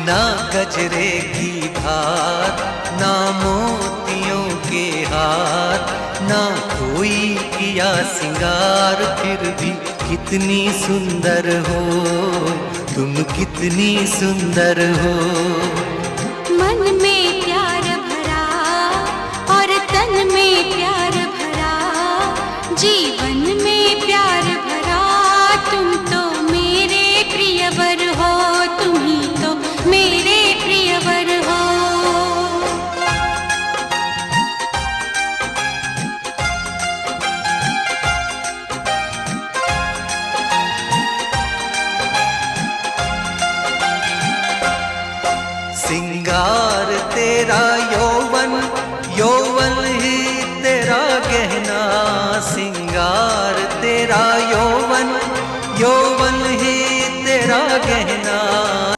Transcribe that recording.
ना गजरे की धार, ना मोतियों के हार, ना कोई किया सिंगार, फिर भी कितनी सुंदर हो तुम, कितनी सुंदर हो। मन में प्यार भरा और तन में प्यार भरा, जीवन में प्यार भरा, तुम तो मेरे प्रियवर हो, तुम ही तो मेरे प्रियवर हो। सिंगार तेरा यौवन, यौवन ही तेरा गहना, सिंगार तेरा यौवन, यौवन ही तेरा गहना।